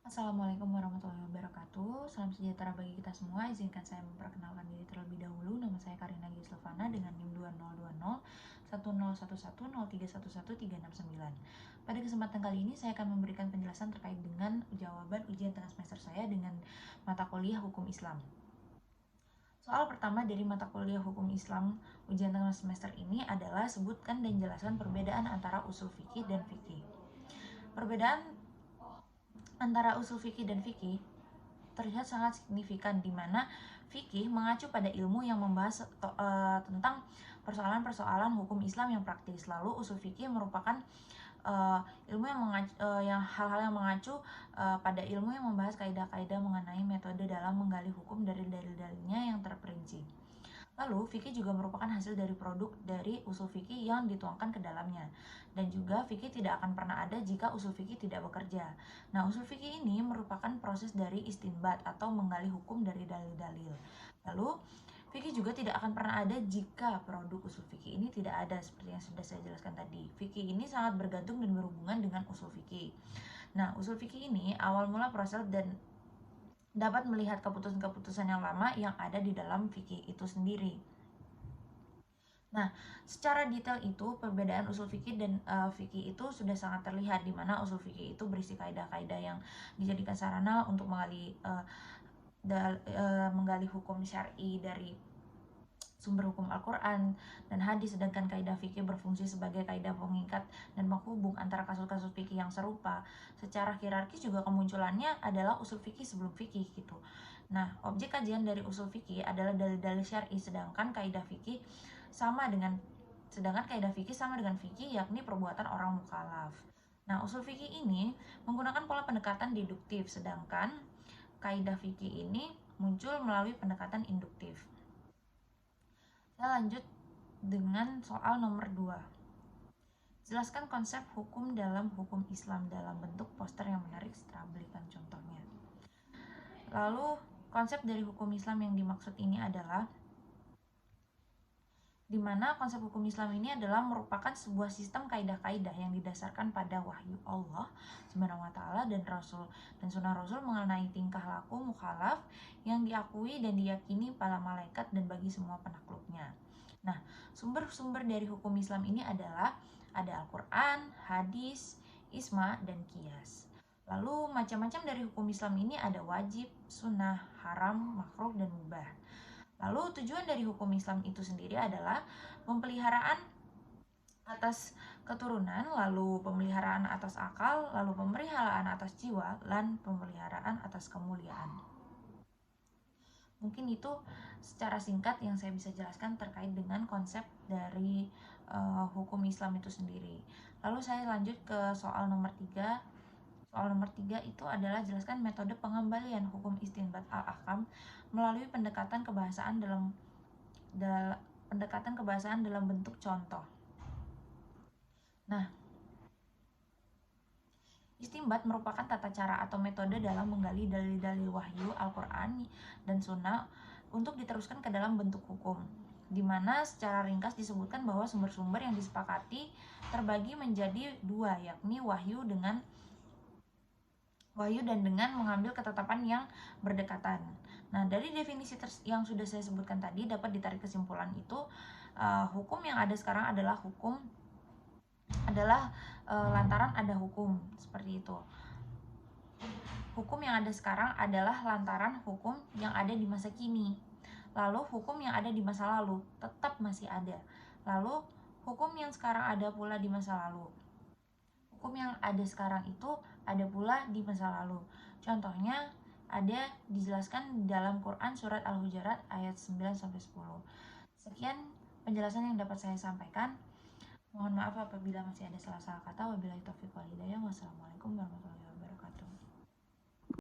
Assalamualaikum warahmatullahi wabarakatuh. Salam sejahtera bagi kita semua. Izinkan saya memperkenalkan diri terlebih dahulu. Nama saya Karina Gislevana dengan NIM 2020 1021031136. Pada kesempatan kali ini saya akan memberikan penjelasan terkait dengan jawaban ujian tengah semester saya dengan mata kuliah Hukum Islam. Soal pertama dari mata kuliah Hukum Islam ujian tengah semester ini adalah sebutkan dan jelaskan perbedaan antara usul fikih dan fikih. Perbedaan antara usul fikih dan fikih terlihat sangat signifikan, di mana fikih mengacu pada ilmu yang membahas tentang persoalan-persoalan hukum Islam yang praktis. Lalu usul fikih merupakan ilmu yang hal-hal yang mengacu pada ilmu yang membahas kaidah-kaidah mengenai metode dalam menggali hukum dari dalil-dalilnya yang terperinci. Lalu, fikih juga merupakan hasil dari produk dari usul fikih yang dituangkan ke dalamnya. Dan juga fikih tidak akan pernah ada jika usul fikih tidak bekerja. Nah, usul fikih ini merupakan proses dari istinbat atau menggali hukum dari dalil-dalil. Lalu, fikih juga tidak akan pernah ada jika produk usul fikih ini tidak ada, seperti yang sudah saya jelaskan tadi. Fikih ini sangat bergantung dan berhubungan dengan usul fikih. Nah, usul fikih ini awal mula proses dan dapat melihat keputusan-keputusan yang lama yang ada di dalam fikih itu sendiri. Nah, secara detail itu perbedaan usul fikih dan fikih itu sudah sangat terlihat, di mana usul fikih itu berisi kaidah-kaidah yang dijadikan sarana untuk menggali hukum syar'i dari sumber hukum Al-Quran dan hadis, sedangkan kaidah fikih berfungsi sebagai kaidah pengikat dan menghubung antara kasus-kasus fikih yang serupa. Secara hierarkis juga kemunculannya adalah usul fikih sebelum fikih gitu. Nah, objek kajian dari usul fikih adalah dalil-dalil syar'i, sedangkan kaidah fikih sama dengan fikih, yakni perbuatan orang mukallaf. Nah, usul fikih ini menggunakan pola pendekatan deduktif, sedangkan kaidah fikih ini muncul melalui pendekatan induktif. Saya lanjut dengan soal nomor 2. Jelaskan konsep hukum dalam hukum Islam dalam bentuk poster yang menarik setelah berikan contohnya. Lalu, konsep dari hukum Islam yang dimaksud ini adalah di mana konsep hukum Islam ini adalah merupakan sebuah sistem kaidah-kaidah yang didasarkan pada wahyu Allah Subhanahu wa taala dan Rasul dan sunnah Rasul mengenai tingkah laku mukhalaf yang diakui dan diyakini para malaikat dan bagi semua penakluknya. Nah, sumber-sumber dari hukum Islam ini adalah ada Al-Quran, hadis, ijma, dan qiyas. Lalu macam-macam dari hukum Islam ini ada wajib, sunnah, haram, makruh, dan mubah. Lalu tujuan dari hukum Islam itu sendiri adalah pemeliharaan atas keturunan, lalu pemeliharaan atas akal, lalu pemeliharaan atas jiwa, dan pemeliharaan atas kemuliaan. Mungkin itu secara singkat yang saya bisa jelaskan terkait dengan konsep dari hukum Islam itu sendiri. Lalu saya lanjut ke soal nomor 3. Soal nomor 3 itu adalah jelaskan metode pengembalian hukum istinbat al-ahkam melalui pendekatan kebahasaan dalam bentuk contoh. Nah, istinbat merupakan tata cara atau metode dalam menggali dalil-dalil wahyu Al-Quran dan Sunnah untuk diteruskan ke dalam bentuk hukum, di mana secara ringkas disebutkan bahwa sumber-sumber yang disepakati terbagi menjadi dua, yakni wahyu dan dengan mengambil ketetapan yang berdekatan. Nah, dari definisi yang sudah saya sebutkan tadi dapat ditarik kesimpulan itu hukum yang ada sekarang adalah lantaran ada hukum, seperti itu. Hukum yang ada sekarang adalah lantaran hukum yang ada di masa kini. Lalu hukum yang ada di masa lalu tetap masih ada. Lalu hukum yang sekarang ada pula di masa lalu. Hukum yang ada sekarang itu ada pula di masa lalu. Contohnya ada dijelaskan dalam Quran surat Al-Hujurat ayat 9-10. Sekian penjelasan yang dapat saya sampaikan. Mohon maaf apabila masih ada salah-salah kata. Wabillahi taufiq wal hidayah. Wassalamualaikum warahmatullahi wabarakatuh.